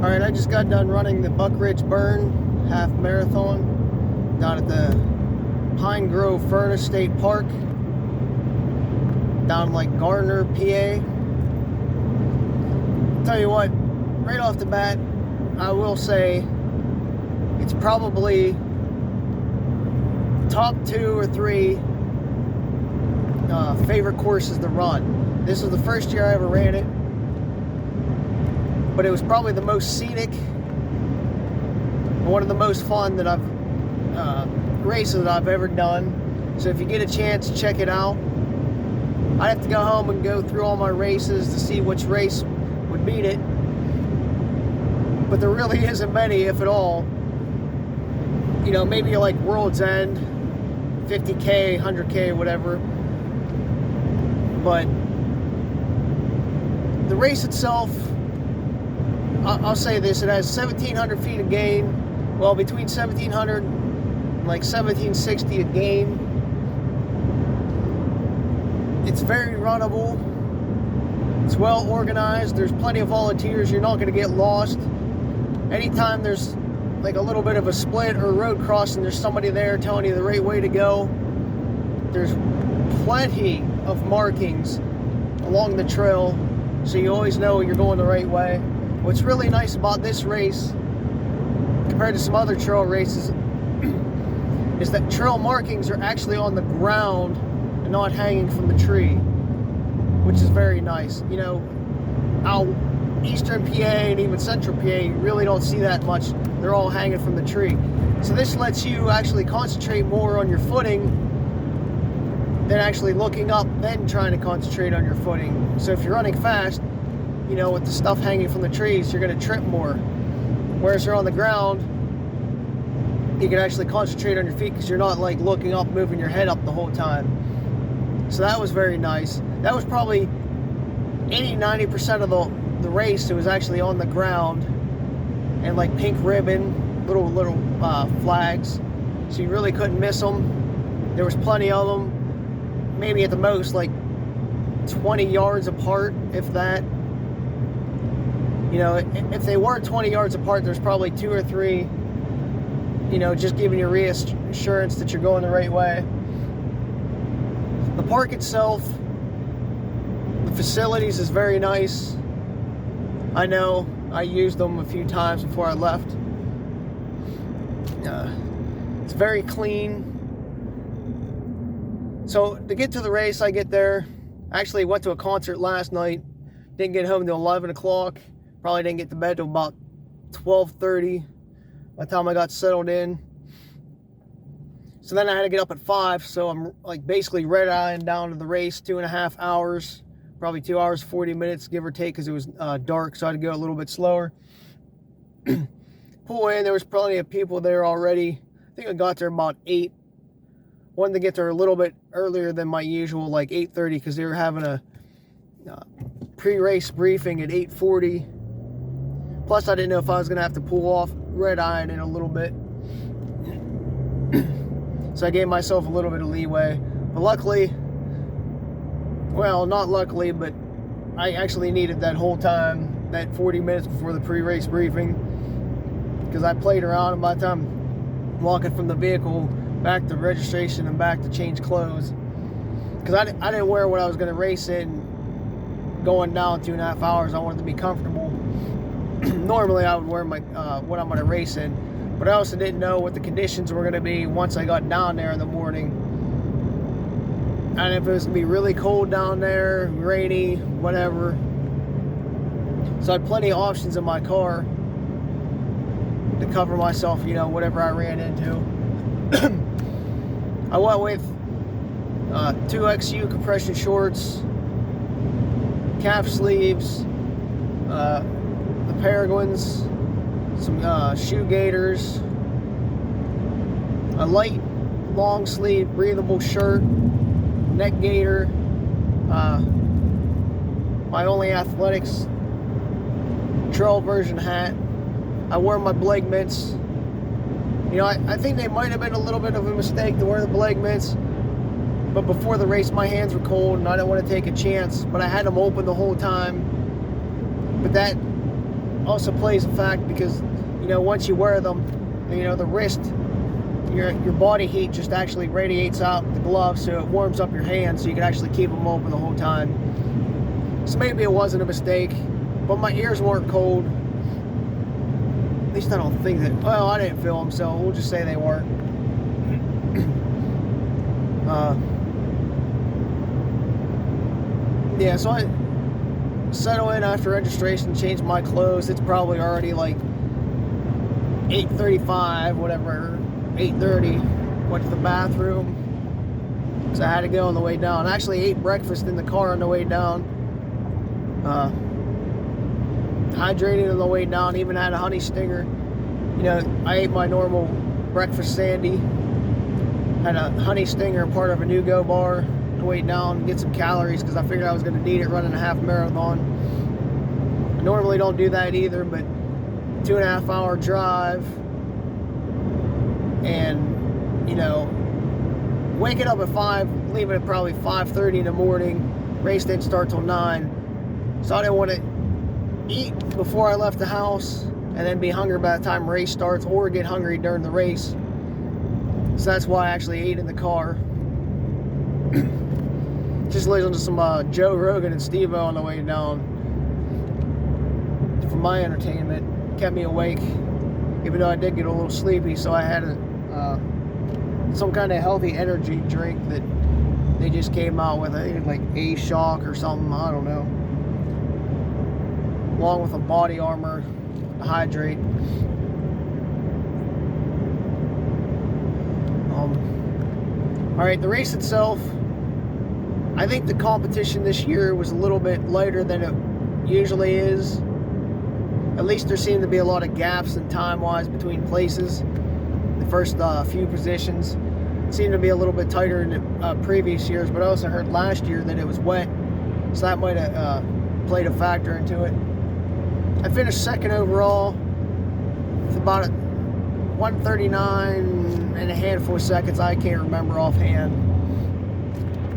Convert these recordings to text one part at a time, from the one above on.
Alright, I just got done running the Buck Ridge Burn half marathon down at the Pine Grove Furnace State Park down in like Gardner, PA. Tell you what, right off the bat, I will say it's probably top 2 or 3 favorite courses to run. This was the first year I ever ran it, but it was probably the most scenic and one of the most fun that races that I've ever done. So if you get a chance, check it out. I'd have to go home and go through all my races to see which race would beat it, but there really isn't many, if at all. You know, maybe like World's End, 50K, 100K, whatever. But the race itself, I'll say this, it has 1,700 feet of gain. Well, between 1,700 and like 1,760 a gain. It's very runnable. It's well organized. There's plenty of volunteers. You're not going to get lost. Anytime there's like a little bit of a split or a road crossing, there's somebody there telling you the right way to go. There's plenty of markings along the trail, so you always know you're going the right way. What's really nice about this race compared to some other trail races is that trail markings are actually on the ground and not hanging from the tree, which is very nice. You know, out eastern PA and even central PA, you really don't see that much. They're all hanging from the tree. So this lets you actually concentrate more on your footing than actually looking up, then trying to concentrate on your footing. So if you're running fast, you know, with the stuff hanging from the trees, you're going to trip more. Whereas you're on the ground, you can actually concentrate on your feet because you're not like looking up, moving your head up the whole time. So that was very nice. That was probably 80-90% of the race. It was actually on the ground and like pink ribbon, little flags. So you really couldn't miss them. There was plenty of them. Maybe at the most like 20 yards apart, if that. You know, if they weren't 20 yards apart, there's probably 2 or 3, you know, just giving you reassurance that you're going the right way. The park itself, the facilities is very nice. I know, I used them a few times before I left. It's very clean. So to get to the race, I get there. Actually went to a concert last night. Didn't get home till 11 o'clock. Probably didn't get to bed till about 12:30 by the time I got settled in. So then I had to get up at 5, so I'm like basically red-eyeing down to the race, 2.5 hours, probably 2 hours, 40 minutes, give or take, because it was dark, so I had to go a little bit slower. Pull in, there was plenty of people there already. I think I got there about 8. Wanted to get there a little bit earlier than my usual, like 8:30, because they were having a pre-race briefing at 8:40. Plus, I didn't know if I was going to have to pull off red-eyeing in a little bit. So I gave myself a little bit of leeway. But luckily, well, not luckily, but I actually needed that whole time, that 40 minutes before the pre-race briefing, because I played around, and by the time walking from the vehicle back to registration and back to change clothes, because I didn't wear what I was going to race in going down 2.5 hours. I wanted to be comfortable. Normally I would wear my what I'm going to race in, but I also didn't know what the conditions were going to be once I got down there in the morning, and if it was going to be really cold down there, rainy, whatever. So I had plenty of options in my car to cover myself, you know, whatever I ran into. I went with 2XU compression shorts, calf sleeves, the Peregrines, some shoe gaiters, a light long sleeve breathable shirt, neck gaiter, my only athletics trail version hat. I wore my Blake mitts. You know, I think they might have been a little bit of a mistake to wear the Blake mitts, but before the race my hands were cold and I didn't want to take a chance, but I had them open the whole time. But that also plays a fact because, you know, once you wear them, you know, the wrist, your body heat just actually radiates out the glove, so it warms up your hands, so you can actually keep them open the whole time. So maybe it wasn't a mistake, but my ears weren't cold. At least I don't think that. Well, I didn't feel them, so we'll just say they weren't. Yeah, so I settle in after registration, change my clothes. It's probably already like 8:35, whatever, 8:30. Went to the bathroom, so I had to go on the way down. I actually ate breakfast in the car on the way down. Hydrated on the way down, even had a honey stinger. You know, I ate my normal breakfast sandy, had a honey stinger, part of a Nugo bar, on the way down, get some calories, because I figured I was going to need it running a half marathon. I normally don't do that either, but 2.5 hour drive, and, you know, waking up at 5, leaving at probably 5:30 in the morning. Race didn't start till 9, so I didn't want to eat before I left the house and then be hungry by the time race starts, or get hungry during the race. So that's why I actually ate in the car. Just listened to some Joe Rogan and Steve-O on the way down for my entertainment. Kept me awake, even though I did get a little sleepy. So I had some kind of healthy energy drink that they just came out with. I think it was like A-Shock or something, I don't know, along with a body armor to hydrate. Alright, the race itself, I think the competition this year was a little bit lighter than it usually is. At least there seemed to be a lot of gaps in time-wise between places. The first few positions seemed to be a little bit tighter than previous years, but I also heard last year that it was wet, so that might have played a factor into it. I finished second overall with about 1:39 and a handful of seconds. I can't remember offhand.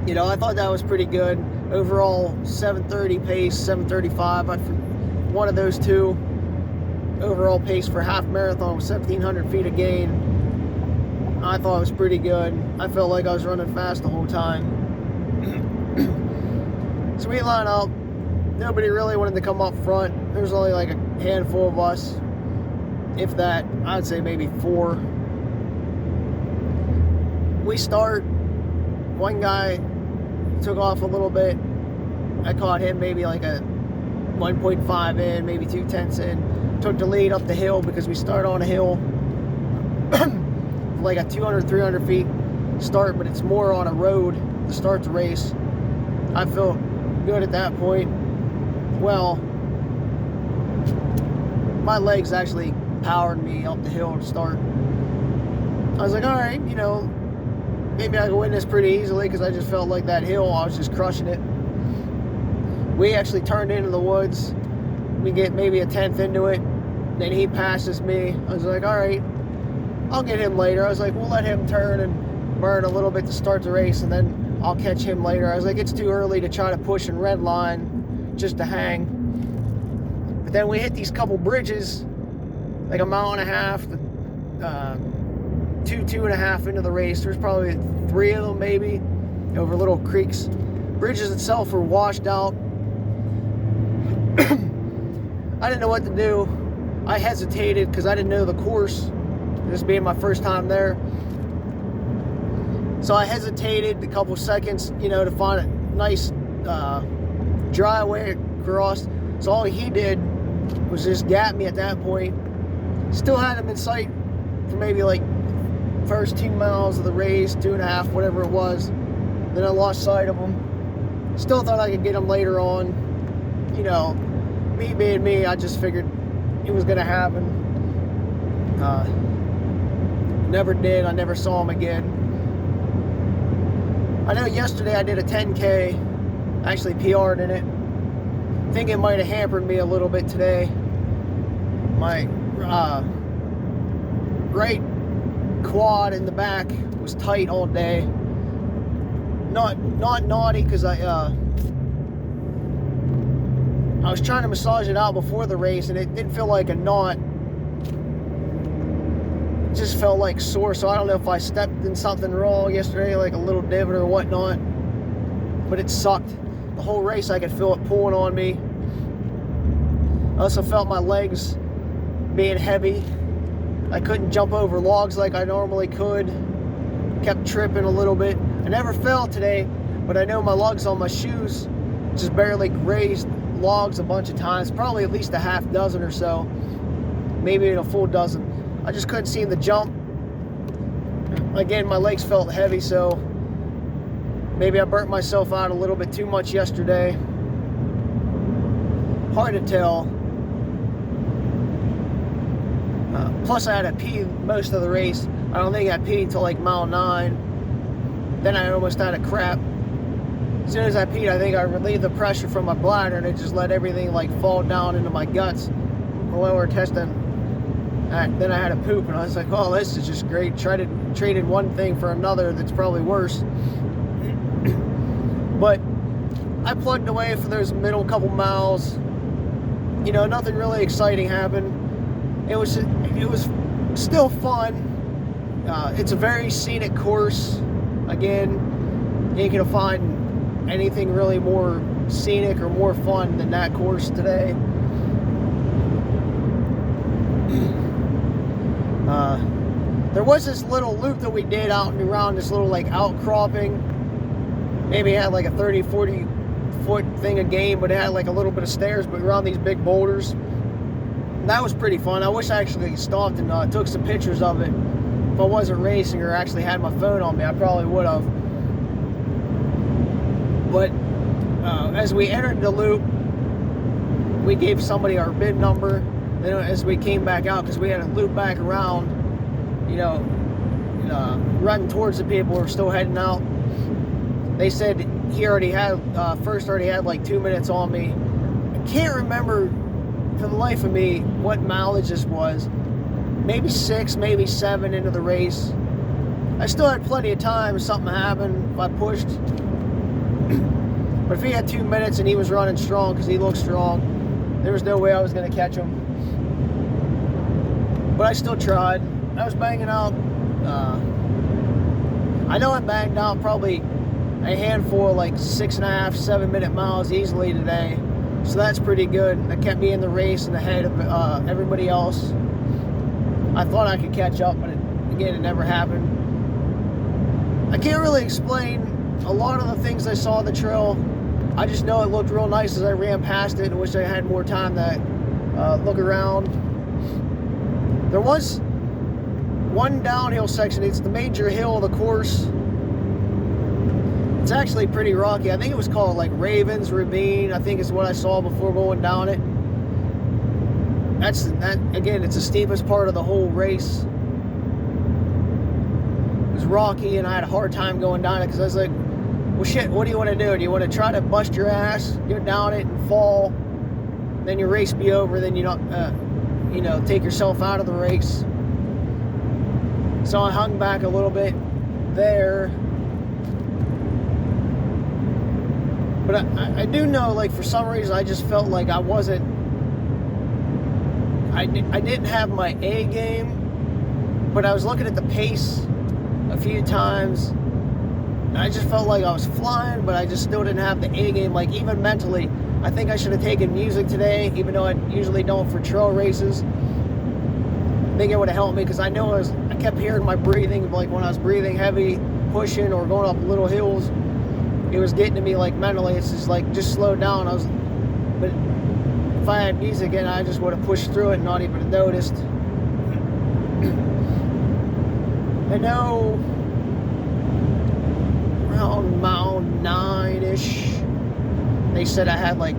You know, I thought that was pretty good. Overall, 7:30 pace, 7:35. One of those two. Overall pace for half marathon was 1,700 feet of gain. I thought it was pretty good. I felt like I was running fast the whole time. So we line up. Nobody really wanted to come up front. There was only like a handful of us, if that. I'd say maybe 4. We start. One guy took off a little bit. I caught him maybe like a 1.5 in, maybe 2/10 in. Took the lead up the hill because we start on a hill, like a 200, 300 feet start, but it's more on a road to start the race. I felt good at that point. Well, my legs actually powered me up the hill to start. I was like, all right, you know, maybe I can win this pretty easily, because I just felt like that hill, I was just crushing it. We actually turned into the woods. We get maybe a 10th into it. Then he passes me. I was like, all right, I'll get him later. I was like, we'll let him turn and burn a little bit to start the race, and then I'll catch him later. I was like, it's too early to try to push and red line just to hang. But then we hit these couple bridges, like a mile and a half, 2.5 into the race. There's probably 3 of them maybe, over little creeks. Bridges itself were washed out. I didn't know what to do. I hesitated because I didn't know the course, this being my first time there. So I hesitated a couple seconds, you know, to find a nice dry way across. So all he did was just gap me at that point. Still had him in sight for maybe like first 2 miles of the race, 2.5, whatever it was. Then I lost sight of him. Still thought I could get him later on. You know, me being me, I just figured it was going to happen. Never did. I never saw him again. I know yesterday I did a 10K, actually PR'd in it. I think it might have hampered me a little bit today. My right quad in the back was tight all day. Not naughty, because I was trying to massage it out before the race, and it didn't feel like a knot. It just felt like sore, so I don't know if I stepped in something wrong yesterday, like a little divot or whatnot, but it sucked. The whole race I could feel it pulling on me. I also felt my legs being heavy. I couldn't jump over logs like I normally could. Kept tripping a little bit. I never fell today, but I know my lugs on my shoes just barely grazed logs a bunch of times, probably at least a half dozen or so, maybe a full dozen. I just couldn't seem to jump. Again, my legs felt heavy, so maybe I burnt myself out a little bit too much yesterday. Hard to tell. Plus I had to pee most of the race. I don't think I peed until like mile 9. Then I almost had a crap. As soon as I peed, I think I relieved the pressure from my bladder, and it just let everything like fall down into my guts. Lower intestine. Then I had to poop, and I was like, oh, this is just great. Traded one thing for another that's probably worse. But I plugged away for those middle couple miles. You know, nothing really exciting happened. It was still fun. It's a very scenic course. Again, you ain't gonna find anything really more scenic or more fun than that course today. There was this little loop that we did out and around this little like outcropping. Maybe it had like a 30-40 foot thing a game, but it had like a little bit of stairs, but around these big boulders. That was pretty fun. I wish I actually stopped and took some pictures of it. If I wasn't racing or actually had my phone on me, I probably would have. But as we entered the loop, we gave somebody our bid number. Then as we came back out, because we had to loop back around, you know, running towards the people who were still heading out. They said he already had, already had like 2 minutes on me. I can't remember for the life of me what mileage this was. Maybe 6, maybe 7 into the race. I still had plenty of time if something happened, if I pushed. But if he had 2 minutes and he was running strong, because he looked strong, there was no way I was going to catch him. But I still tried. I was banging out. I know I banged out probably a handful of like 6.5, 7 minute miles easily today. So that's pretty good. That kept me in the race and ahead of everybody else. I thought I could catch up, but again, it never happened. I can't really explain a lot of the things I saw on the trail. I just know it looked real nice as I ran past it, and wish I had more time to look around. There was one downhill section. It's the major hill of the course. It's actually pretty rocky. I think it was called like Ravens Ravine, I think is what I saw before going down it. Again, it's the steepest part of the whole race. It was rocky, and I had a hard time going down it, because I was like, well shit, what do you want to do? Do you want to try to bust your ass, go down it and fall, then your race be over, then you don't, you know, take yourself out of the race? So I hung back a little bit there. But I do know, like, for some reason, I just felt like I didn't have my A game, but I was looking at the pace a few times, and I just felt like I was flying, but I just still didn't have the A game. Like, even mentally, I think I should have taken music today, even though I usually don't for trail races. I think it would have helped me, because I know I kept hearing my breathing, like when I was breathing heavy, pushing, or going up little hills. It was getting to me, like, mentally. It's just like, just slow down. But if I had music in, I just would have pushed through it and not even noticed. I know around mile 9-ish, they said I had like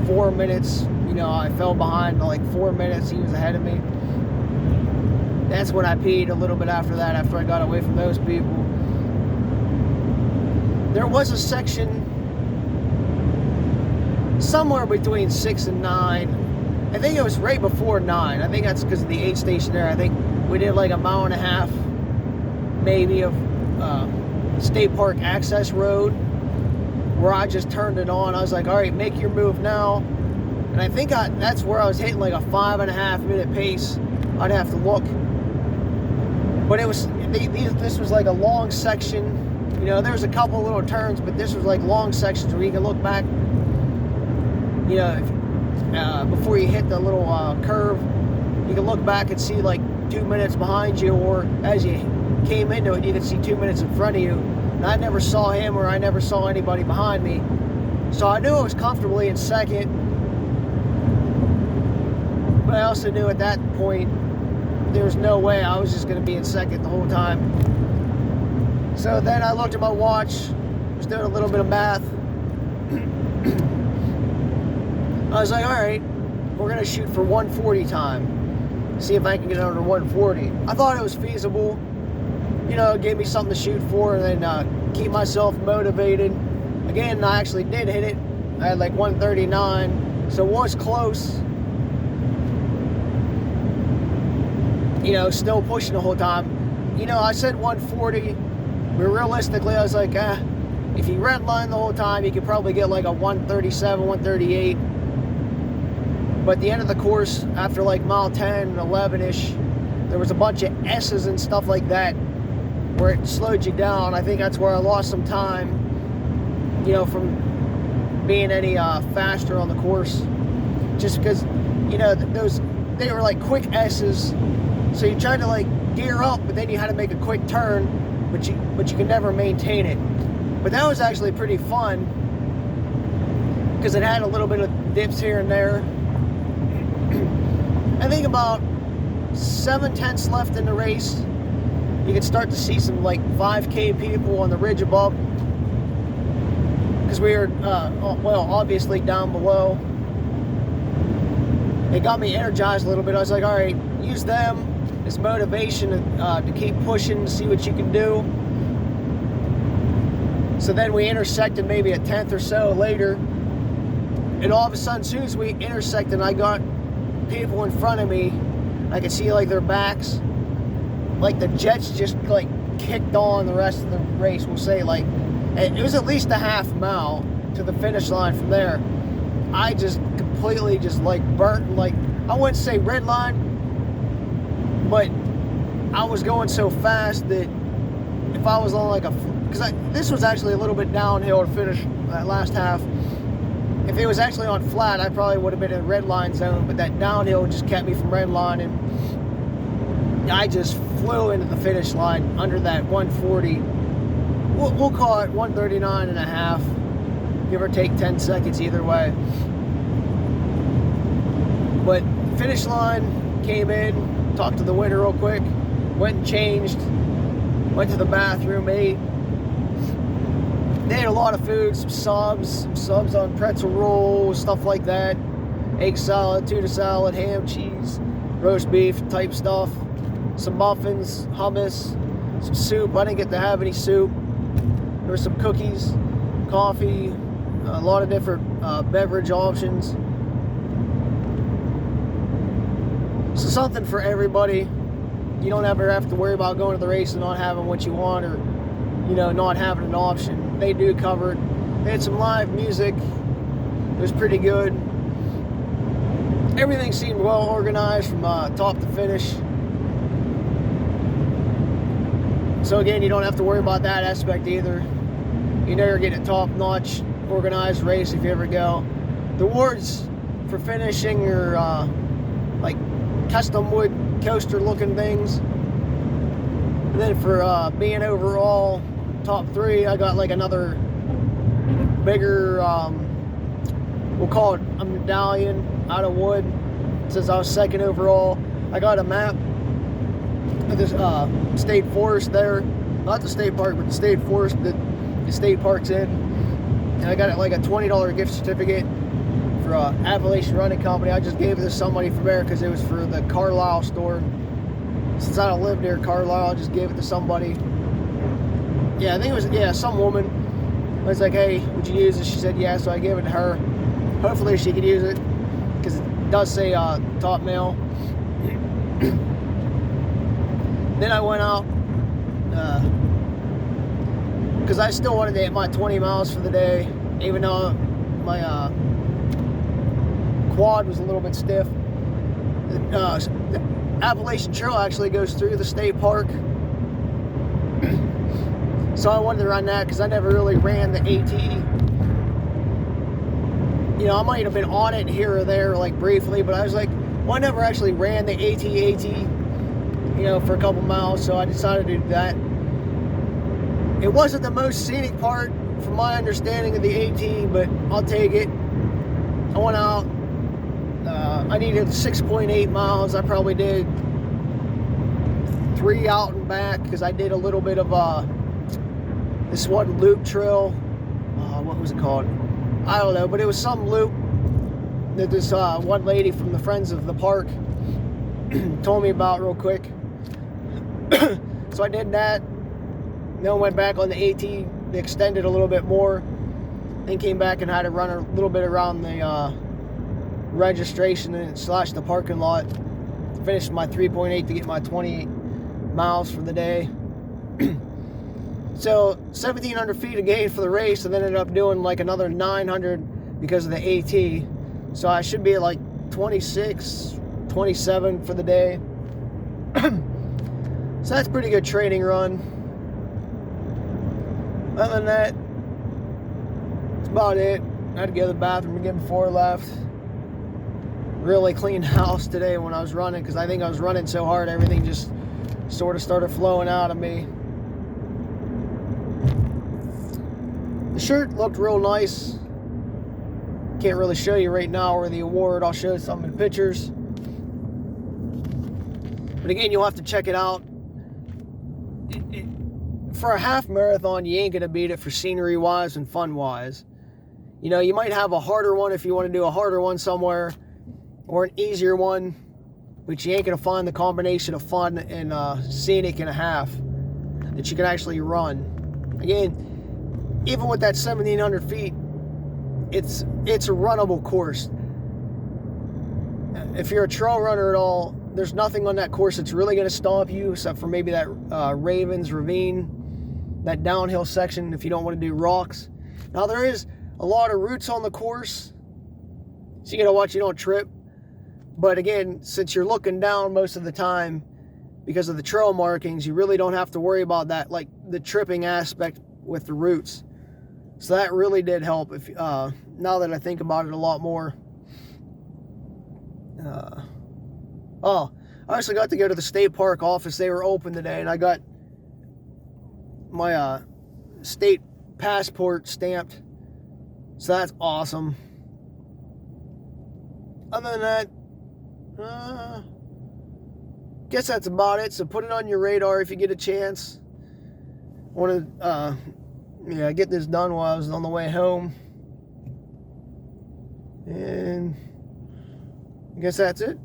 4 minutes. You know, I fell behind like 4 minutes. He was ahead of me. That's when I peed a little bit after that, after I got away from those people. There was a section somewhere between 6 and 9. I think it was right before 9. I think that's because of the aid station there. I think we did like a mile and a half, maybe, of state park access road, where I just turned it on. I was like, all right, make your move now. And I think that's where I was hitting like a 5.5 minute pace. I'd have to look. But this was like a long section. You know, there was a couple little turns, but this was like long sections where you can look back, you know, before you hit the little curve, you can look back and see like 2 minutes behind you, or as you came into it, you could see 2 minutes in front of you. And I never saw him, or I never saw anybody behind me. So I knew I was comfortably in second. But I also knew at that point, there was no way I was just going to be in second the whole time. So then I looked at my watch, was doing a little bit of math. I was like, all right, we're going to shoot for 140 time. See if I can get under 140. I thought it was feasible. You know, it gave me something to shoot for, and then keep myself motivated. Again, I actually did hit it. I had like 139, so it was close. You know, still pushing the whole time. You know, I said 140, but realistically, I was like, if you redline the whole time, you could probably get like a 137, 138. But at the end of the course, after like mile 10, 11-ish, there was a bunch of S's and stuff like that where it slowed you down. I think that's where I lost some time, you know, from being any faster on the course. Just because, you know, they were like quick S's. So you tried to like gear up, but then you had to make a quick turn, but you can never maintain it. But that was actually pretty fun because it had a little bit of dips here and there. I think about 7/10 left in the race, you could start to see some like 5K people on the ridge above, because we were well, obviously down below. It got me energized a little bit. I was like, all right, use them as motivation to keep pushing, to see what you can do. So then we intersected maybe a 10th or so later, and all of a sudden, as soon as we intersected, I got people in front of me. I could see like their backs, like the jets just like kicked on the rest of the race. We'll say like it was at least a half mile to the finish line. From there, I just completely just like burnt. Like, I wouldn't say red line, but I was going so fast that if I was on like because this was actually a little bit downhill to finish that last half. If it was actually on flat, I probably would have been in a red line zone, but that downhill just kept me from red line, and I just flew into the finish line under that 140. We'll call it 139 and a half, give or take 10 seconds either way. But finish line, came in, talked to the winner real quick, went and changed, went to the bathroom, ate. They had a lot of food, some subs on pretzel rolls, stuff like that. Egg salad, tuna salad, ham, cheese, roast beef type stuff. Some muffins, hummus, some soup. I didn't get to have any soup. There were some cookies, coffee, a lot of different beverage options. So something for everybody. You don't ever have to worry about going to the race and not having what you want, or, you know, not having an option. They do cover it. They had some live music. It was pretty good. Everything seemed well organized from top to finish. So again, you don't have to worry about that aspect either. You know, you're getting a top-notch organized race if you ever go. The awards for finishing are like custom wood coaster looking things. And then for being overall top 3, I got like another bigger, we'll call it a medallion out of wood. Since I was second overall, I got a map of this state forest there, not the state park, but the state forest that the state park's in. And I got it like a $20 gift certificate for Appalachain Running Company. I just gave it to somebody from there because it was for the Carlisle store. Since I don't live near Carlisle, I just gave it to somebody. Yeah, I think it was, some woman. I was like, hey, would you use it? She said, yeah, so I gave it to her. Hopefully she could use it, because it does say top male. Then I went out, because I still wanted to hit my 20 miles for the day, even though my quad was a little bit stiff. The Appalachain Trail actually goes through the state park. So I wanted to run that because I never really ran the AT. You know, I might have been on it here or there, like briefly, but I was like, well, I never actually ran the AT, you know, for a couple miles, so I decided to do that. It wasn't the most scenic part from my understanding of the AT, but I'll take it. I went out, I needed 6.8 miles. I probably did 3 out and back because I did a little bit of this one loop trail. What was it called? I don't know, but it was some loop that this one lady from the Friends of the Park told me about real quick. So I did that, then went back on the AT, extended a little bit more, then came back and had to run a little bit around the registration and slash the parking lot. Finished my 3.8 to get my 28 miles for the day. So 1,700 feet of gain for the race, and then ended up doing like another 900 because of the AT. So I should be at like 26, 27 for the day. So that's a pretty good training run. Other than that, that's about it. I had to go to the bathroom again before I left. Really clean house today when I was running, because I think I was running so hard everything just sort of started flowing out of me. The shirt looked real nice. Can't really show you right now or the award. I'll show you some in pictures. But again, you'll have to check it out. For a half marathon, you ain't gonna beat it for scenery wise and fun wise. You know, you might have a harder one if you want to do a harder one somewhere, or an easier one, but you ain't gonna find the combination of fun and scenic in a half that you can actually run. Again, even with that 1,700 feet, it's a runnable course. If you're a trail runner at all, there's nothing on that course that's really going to stop you, except for maybe that Ravens Ravine, that downhill section if you don't want to do rocks. Now there is a lot of roots on the course, so you got to watch you don't trip. But again, since you're looking down most of the time because of the trail markings, you really don't have to worry about that, like the tripping aspect with the roots. So that really did help. If now that I think about it a lot more. Oh, I actually got to go to the state park office. They were open today, and I got my state passport stamped. So that's awesome. Other than that, guess that's about it. So put it on your radar if you get a chance. I want to get this done while I was on the way home. And I guess that's it.